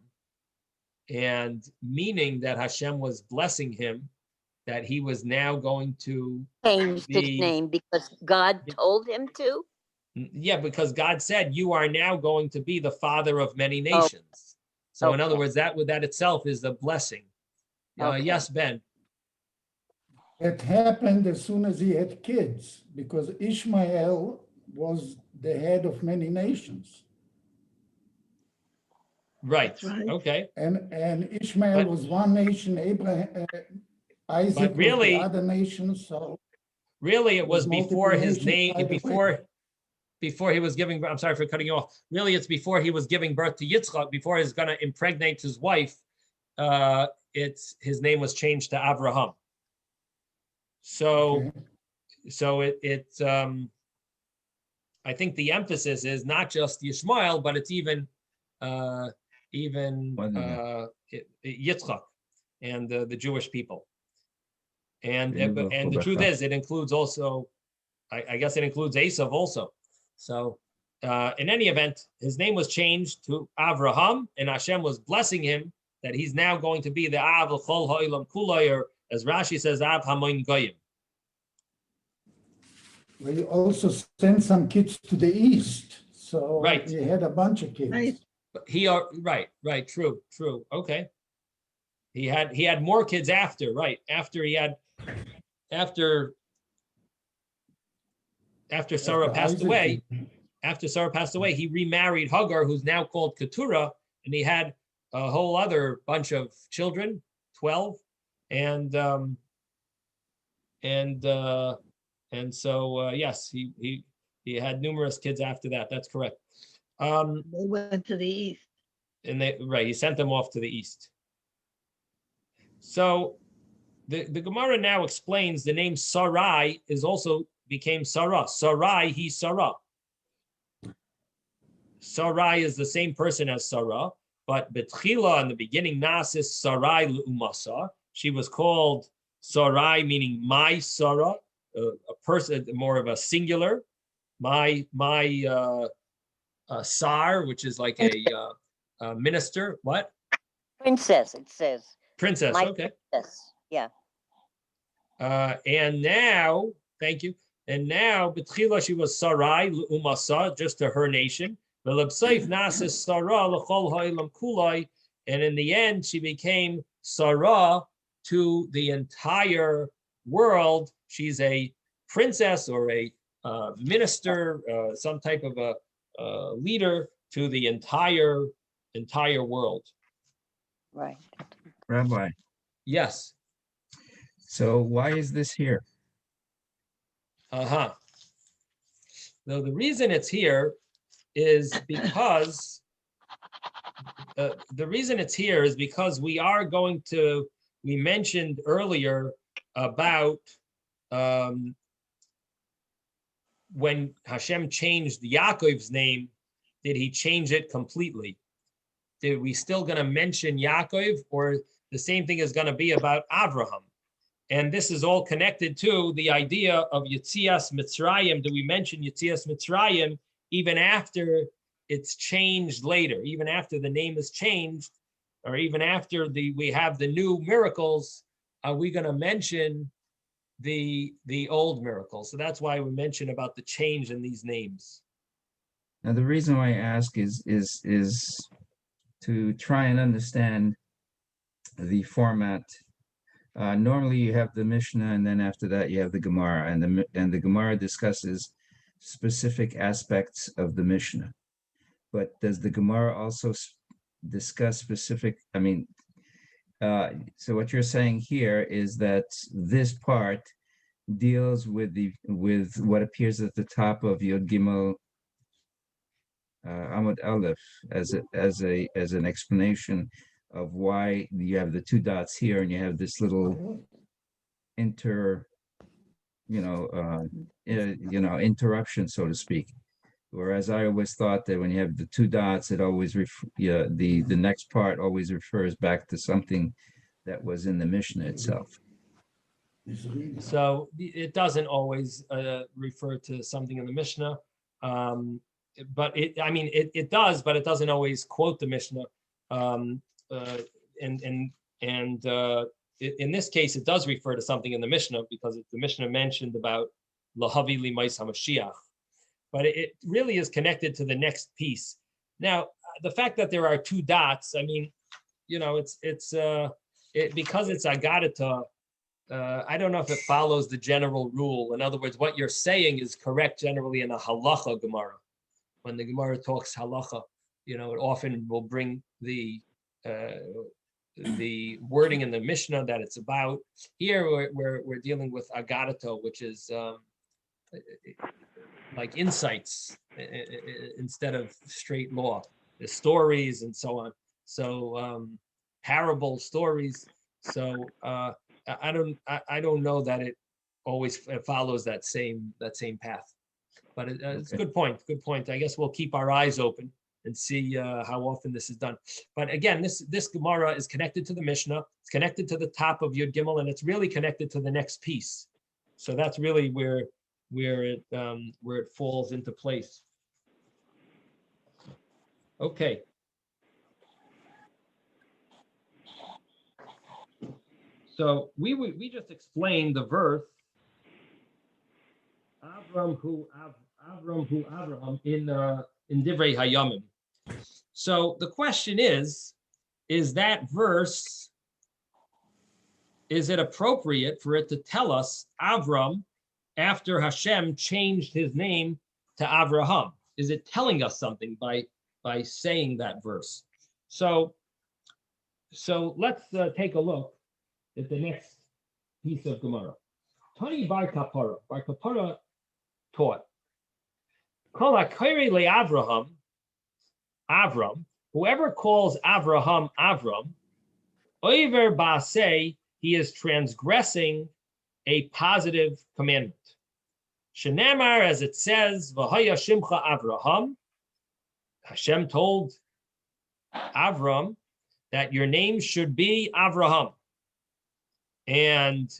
and meaning that Hashem was blessing him, that he was now going to Changed his be, name because God told him to? yeah, because God said, you are now going to be the father of many Oh, nations. So in other okay. words, that itself is a blessing. Okay. Yes, Ben. It happened as soon as he had kids, because Ishmael was the head of many nations. Right. That's right. Okay. And Ishmael But- was one nation, Abraham, Isaac was really- the other nation, so Really, it was There's before his multiple name, nations, by the way. before he was giving, I'm sorry for cutting you off. Really, it's before he was giving birth to Yitzchak, before he's going to impregnate his wife. His name was changed to Avraham. So, okay. I think the emphasis is not just Yishmael, but it's even More than that. Yitzchak and the Jewish people. And Renewal and the truth Chubacha. is, it includes also, I guess it includes Esav also. So in any event, his name was changed to Avraham, and Hashem was blessing him that he's now going to be the Av L'Chol Ha'olam Kulay, or as Rashi says, Av Hamoin Goyim. We also sent some kids to the east, so Right. he had a bunch of kids. Right. But right, true. Okay. He had more kids after Sarah passed Isaac away. did. After Sarah passed away, he remarried Hagar, who's now called Keturah, and he had a whole other bunch of children, 12, and so yes, he had numerous kids after that. That's correct. They went to the east. And he sent them off to the east. So the Gemara now explains the name Sarai became Sarah. Sarai, he Sarah. Sarai is the same person as Sarah, but Betchila in the beginning, Nasis Sarai L'umasa. She was called Sarai, meaning my Sarah, a person, more of a singular. My Sar, which is like a minister. What? Princess, it says. Princess. My Okay. princess. Yeah. And now, thank you. And now, Betchila, she was Sarai L'umasa, just to her nation. And in the end, she became Sarah to the entire world. She's a princess or a minister, some type of a leader to the entire world. Right. Rabbi, Yes. so why is this here? So the reason it's here is because we mentioned earlier about when Hashem changed Yaakov's name, did he change it completely? Did we still going to mention Yaakov, or the same thing is going to be about Avraham? And this is all connected to the idea of Yetzias Mitzrayim. Do we mention Yetzias Mitzrayim even after it's changed later, even after the name is changed, or even after we have the new miracles? Are we going to mention the old miracles? So that's why we mention about the change in these names. Now, the reason why I ask is to try and understand the format. Normally, you have the Mishnah, and then after that, you have the Gemara, and the Gemara discusses specific aspects of the Mishnah. But does the Gemara also discuss specific? I mean, so what you're saying here is that this part deals with what appears at the top of Yod Gimel Amud Aleph as an explanation of why you have the two dots here and you have this little interruption, so to speak. Whereas I always thought that when you have the two dots, it always the next part always refers back to something that was in the Mishnah itself. So it doesn't always refer to something in the Mishnah, but it does, but it doesn't always quote the Mishnah. In this case, it does refer to something in the Mishnah because the Mishnah mentioned about Lahavi Limais HaMashiach, but it really is connected to the next piece. Now, the fact that there are two dots, because it's Agadata. I don't know if it follows the general rule. In other words, what you're saying is correct generally in a halacha Gemara. When the Gemara talks halacha, it often will bring the wording in the Mishnah that it's about. Here we're dealing with agadato, which is like insights instead of straight law. The stories and so on. So parable stories. So I don't know that it always follows that same path, but it's a good point. Good point. I guess we'll keep our eyes open and see how often this is done. But again, this Gemara is connected to the Mishnah. It's connected to the top of Yud Gimel, and it's really connected to the next piece. So that's really where it falls into place. Okay. So we just explained the verse Avram hu Avraham in Divrei Hayamim. So the question is that verse, is it appropriate for it to tell us Avram after Hashem changed his name to Avraham? Is it telling us something by saying that verse? So let's take a look at the next piece of Gemara. Tani Bar Kapara. Bar Kapara taught, Kol HaKorei le'Avraham, Avram, whoever calls Avraham Avram, Oiver Ba'aseh, he is transgressing a positive commandment. Shenamar, as it says, V'haya Shimcha Avraham, Hashem told Avram that your name should be Avraham. And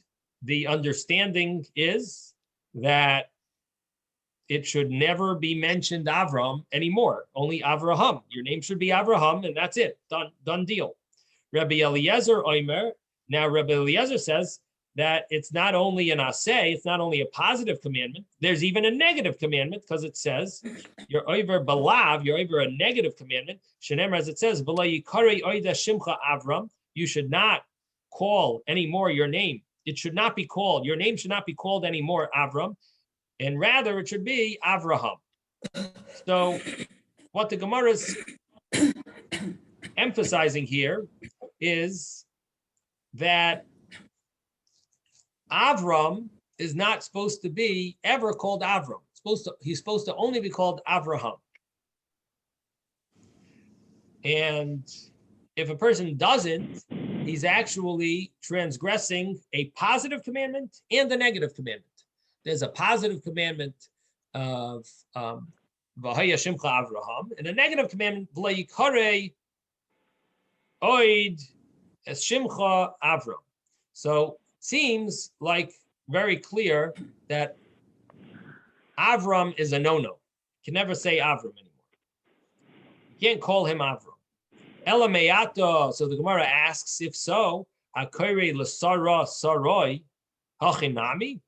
the understanding is that it should never be mentioned Avram anymore, only Avraham. Your name should be Avraham, and that's it, done deal. Rabbi Eliezer Omer, now Rabbi Eliezer says that it's not only an aseh, it's not only a positive commandment, there's even a negative commandment, because it says, you're over balav, you're over a negative commandment. Shenemar, as it says, Avram, you should not call anymore your name. It should not be called, your name should not be called anymore Avram, and rather it should be Avraham. So what the Gemara is emphasizing here is that Avram is not supposed to be ever called Avram. He's supposed to only be called Avraham. And if a person doesn't, he's actually transgressing a positive commandment and a negative commandment. There's a positive commandment of V'haya Shimcha Avraham, and a negative commandment, V'layikare Oid Es Shimcha Avram. So seems like very clear that Avram is a no-no. You can never say Avram anymore. You can't call him Avram. Ela meyato, so the Gemara asks, if so, Hakore l'sara saroi hachinami?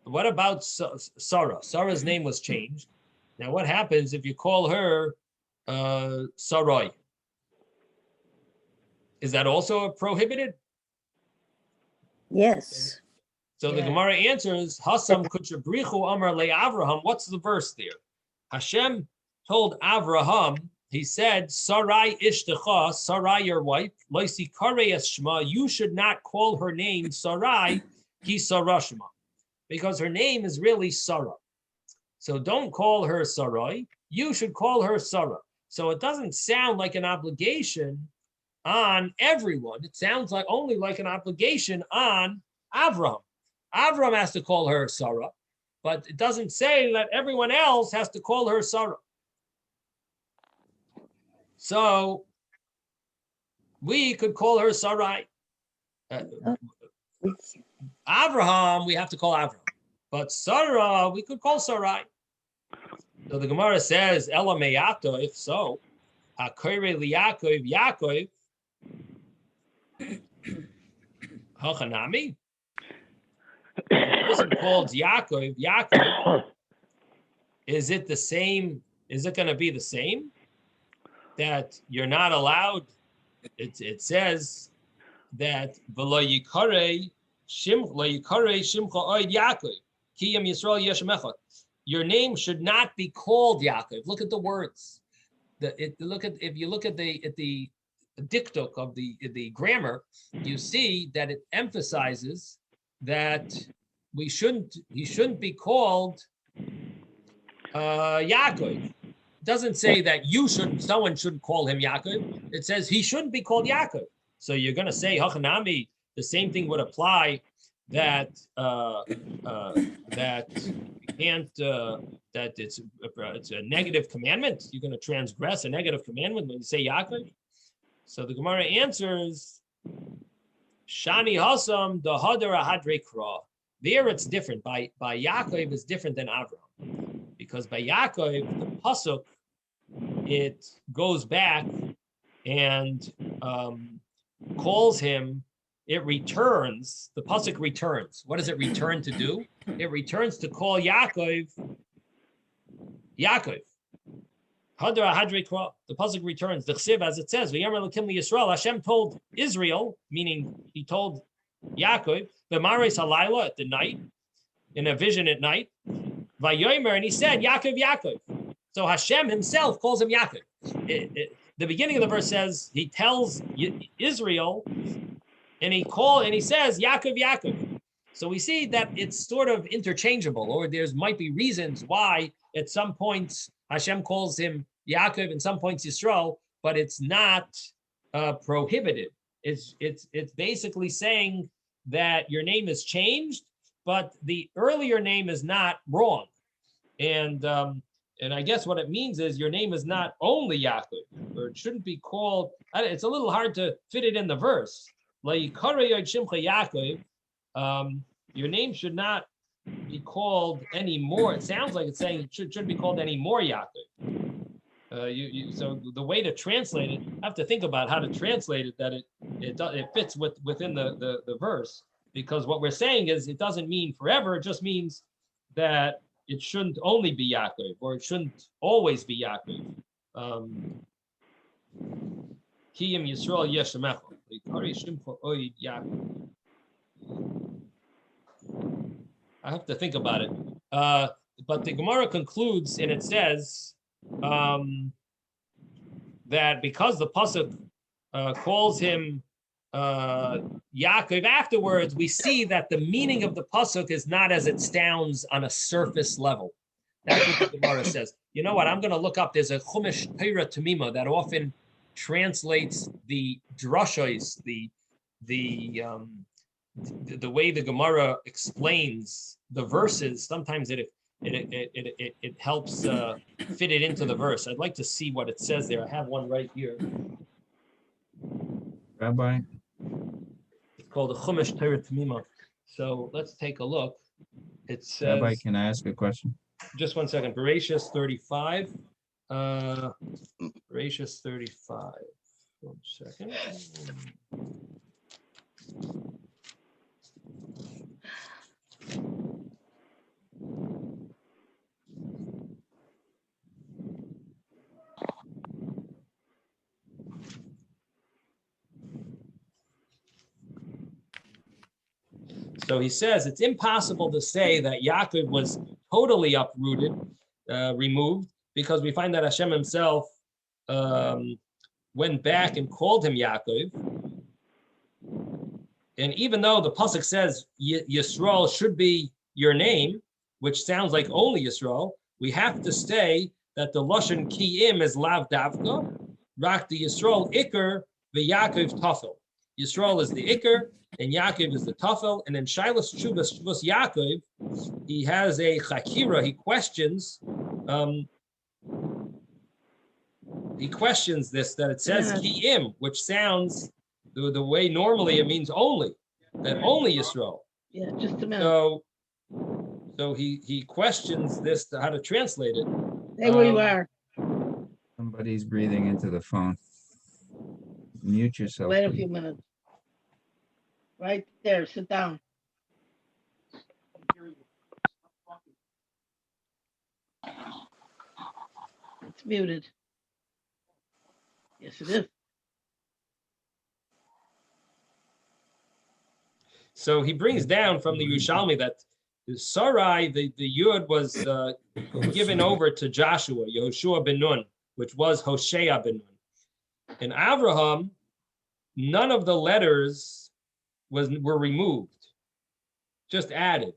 What about Sarah? Sarah's name was changed. Now what happens if you call her Sarai? Is that also prohibited? Yes. So the Gemara answers, Hasam kuchabrichu amar le Avraham. What's the verse there? Hashem told Avraham, he said, Sarai ishtecha, Sarai your wife, loisi kare es shema, you should not call her name Sarai, ki Sarah shema. because her name is really Sarah. So don't call her Sarai. You should call her Sarah. So it doesn't sound like an obligation on everyone. It sounds like only like an obligation on Avram. Avram has to call her Sarah, but it doesn't say that everyone else has to call her Sarah. So we could call her Sarai. Avraham, we have to call Avraham. But Sarah, we could call Sarai. So the Gemara says, Ela meyato, if so, Hakore liyakov, Yaakov, Hachanami. The person called Yaakov, Yaakov, is it the same? Is it going to be the same? That you're not allowed? It says that v'lo yikare shimcha oid Yaakov kiyam Yisrael yeshem echad. Your name should not be called Yaakov. Look at the words. If you look at the diktuk of the grammar, you see that it emphasizes that he shouldn't be called Yaakov. It doesn't say that someone shouldn't call him Yaakov. It says he shouldn't be called Yaakov. So you're going to say Hachanami. The same thing would apply that that you can't that it's a negative commandment. You're going to transgress a negative commandment when you say Yaakov. So the Gemara answers, Shani Hasam the Hadar Hadre Kra. There it's different. By Yaakov is different than Avraham, because by Yaakov the pasuk it goes back and calls him. It returns. The pasuk returns. What does it return to do? It returns to call Yaakov. Yaakov. Hadra Hadre Kra. The pasuk returns. The chsiv, as it says, "V'yamer Elokim Yisrael." Hashem told Israel, meaning He told Yaakov, "V'mareis halayla," at the night, in a vision at night. V'yomer, and He said, "Yaakov, Yaakov." So Hashem Himself calls him Yaakov. The beginning of the verse says He tells Israel, and He says, Yaakov, Yaakov. So we see that it's sort of interchangeable, or there's might be reasons why at some points Hashem calls him Yaakov, and some points Yisrael, but it's not prohibited. It's basically saying that your name is changed, but the earlier name is not wrong. And I guess what it means is your name is not only Yaakov, or it shouldn't be called. It's a little hard to fit it in the verse. Yaakov, your name should not be called anymore. It sounds like it's saying it shouldn't be called any more Yaakov. So the way to translate it, I have to think about how to translate it that it fits within the verse, because what we're saying is it doesn't mean forever. It just means that it shouldn't only be Yaakov, or it shouldn't always be Yaakov. Kiyam Yisrael Yeshemecha. I have to think about it. But the Gemara concludes, and it says that because the pasuk calls him Yaakov afterwards, we see that the meaning of the pasuk is not as it sounds on a surface level. That's what the Gemara says. You know what? I'm going to look up. There's a Chumash Torah Tamima that often translates the drashos, the way the Gemara explains the verses. Sometimes it helps fit it into the verse. I'd like to see what it says there. I have one right here. Rabbi? It's called the Chumash Torah Tamima. So let's take a look. It says, Rabbi, can I ask a question? just one second. Bereshis 35. Bereshis 35. 1 second. So he says it's impossible to say that Yaakov was totally uprooted, removed, because we find that Hashem Himself went back and called him Yaakov. And even though the pasuk says Yisrael should be your name, which sounds like only Yisrael, we have to say that the Lashon Kiyim is Lav Davka, Rak the Yisrael Iker, V'Yaakov Tafel. Yisrael is the Iker, and Yaakov is the Tafel. And in Shilas Shuvas Yaakov, he has a Chakira, he questions this, that it says Kiyim, which sounds the way normally it means only, that only Yisrael. Yeah, just a minute. So he questions this, how to translate it. Stay where you are. Somebody's breathing into the phone. Mute yourself. Wait a please. few minutes. Right there, sit down. It's muted. Yes, it is. So he brings down from the Yerushalmi that the Sarai, the Yud was given over to Joshua, Yehoshua ben Nun, which was Hoshea ben Nun. In Avraham, none of the letters were removed, just added.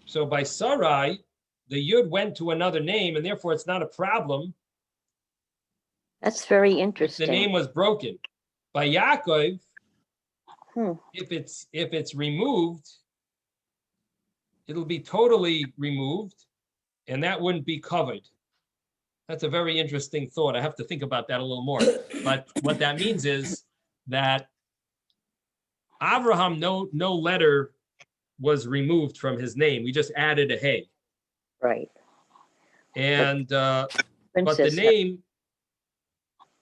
So by Sarai, the Yud went to another name, and therefore it's not a problem. That's very The interesting. name was broken. By Yaakov, Hmm. if it's removed, it'll be totally removed, and that wouldn't be covered. That's a very interesting thought. I have to think about that a little more. But what that means is that Avraham, no letter was removed from his name. We just added a hey. Right. And but the Princess name,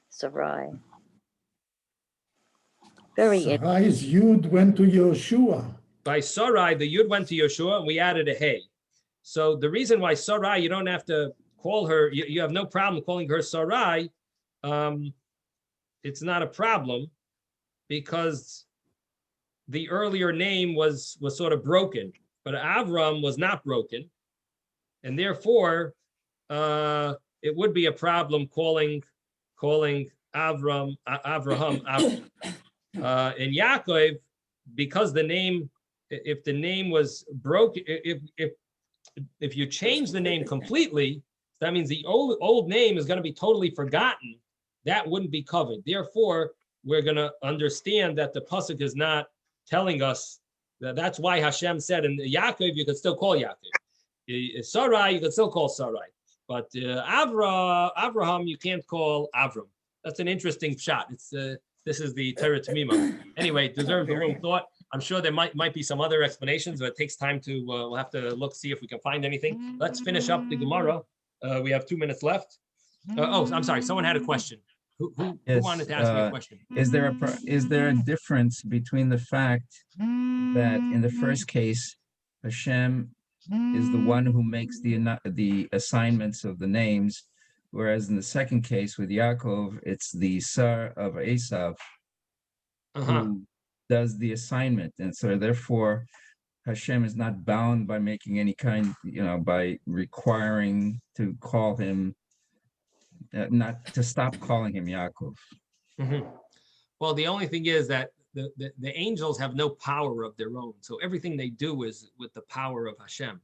Sarai. Very interesting. Sarai's Yud went to Yeshua. by Sarai, the Yud went to Yeshua, and we added a hey. So the reason why Sarai, you don't have to call her, you have no problem calling her Sarai. It's not a problem because the earlier name was sort of broken, but Avram was not broken. And therefore, it would be a problem calling Avraham. And Yaakov, because the name, if the name was broken, if you change the name completely, that means the old name is going to be totally forgotten. That wouldn't be covered. Therefore, we're going to understand that the pasuk is not telling us that. That's why Hashem said in Yaakov, you could still call Yaakov. Sarai, you could still call Sarai. But Avraham, you can't call Avram. That's an interesting shot. This is the Torah Tamima. Anyway, deserves a little thought. I'm sure there might be some other explanations, but it takes time to, we'll have to look, see if we can find anything. Let's finish up the Gemara. We have 2 minutes left. Oh, I'm sorry. Someone had a question. Who Yes, wanted to ask me a question? Is there a difference between the fact that in the first case, Hashem is the one who makes the assignments of the names, whereas in the second case with Yaakov, it's the Sar of Esav who does the assignment, and so therefore Hashem is not bound by making any kind, by requiring to call him, not to stop calling him Yaakov. Well, the only thing is that the angels have no power of their own, so everything they do is with the power of Hashem.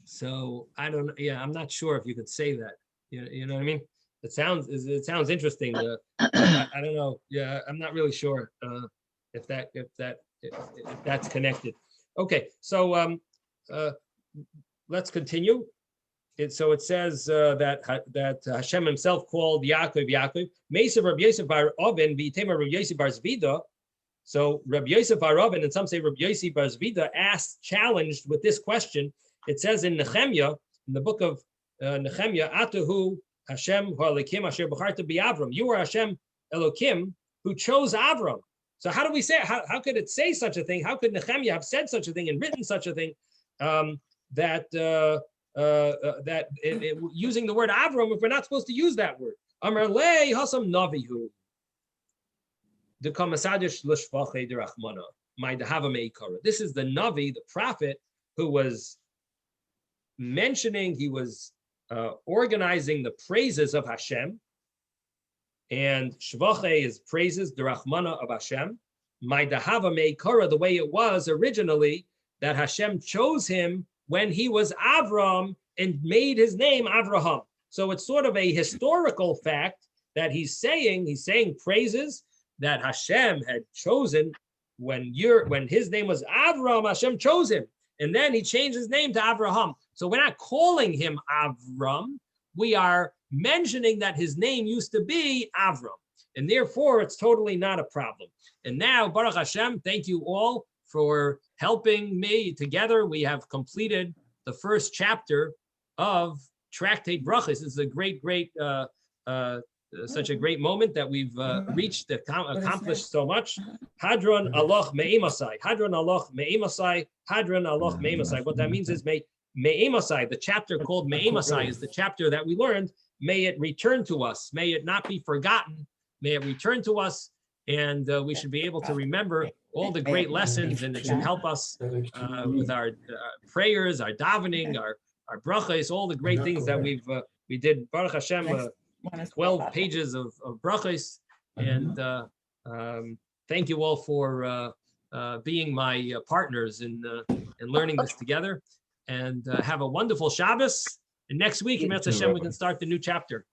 So I don't. Yeah, I'm not sure if you could say that. You know what I mean? It sounds interesting. I don't know. Yeah, I'm not really sure if that's connected. Okay, so let's continue. So it says that Hashem himself called Yaakov. Mesav Rabbi Yosef bar Oven v'itema Rabbi Yosef bar Zvida. So Rabbi Yosef bar Oven, and some say Rabbi Yosef bar Zvida, challenged with this question. It says in Nehemiah, in the book of Nehemiah, Atahu Hashem Ha'Elokim Asher B'charta B'Avram. You are Hashem Elokim who chose Avram. So how do we say? How could it say such a thing? How could Nehemiah have said such a thing and written such a thing? Using the word Avram, if we're not supposed to use that word. Amar le hasam navihu. The kamasadish l'shvachei derachmana. My dehava meikara. This is the Navi, the prophet, who was mentioning, he was organizing the praises of Hashem, and Shvachei is praises, the Rahmana of Hashem. my dahava meikara, the way it was originally, that Hashem chose him when he was Avram and made his name Avraham. So it's sort of a historical fact that he's saying praises that Hashem had chosen when his name was Avram, Hashem chose him. And then he changed his name to Avraham. So we're not calling him Avram. We are mentioning that his name used to be Avram. And therefore, it's totally not a problem. And now, Baruch Hashem, thank you all for helping me. Together, we have completed the first chapter of Tractate Brochos. This is a great, such a great moment that we've reached, accomplished so much. Hadron Aloch Me'emasai. Hadron Aloch Me'emasai. Hadron Aloch Me'emasai. What that means is Me'emasai, the chapter called Me'emasai is the chapter that we learned. May it return to us. May it not be forgotten. May it return to us. And we should be able to remember all the great lessons, and it should help us with our prayers, our davening, our brachos, all the great things that we did. Baruch Hashem, 12 pages of brachos, and thank you all for being my partners in learning this together. And have a wonderful Shabbos. And next week, Emet Hashem, we can start the new chapter.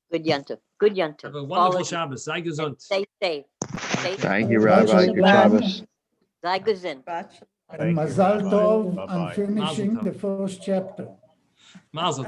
Good Yontif. Good Yontif. Have a wonderful Shabbos. Sei gesund. Stay safe. Thank you, Rabbi. Good Shabbos. Sei gesund. And Mazal Tov, Bye-bye. I'm finishing Mazel tov. the first chapter. Mazel tov.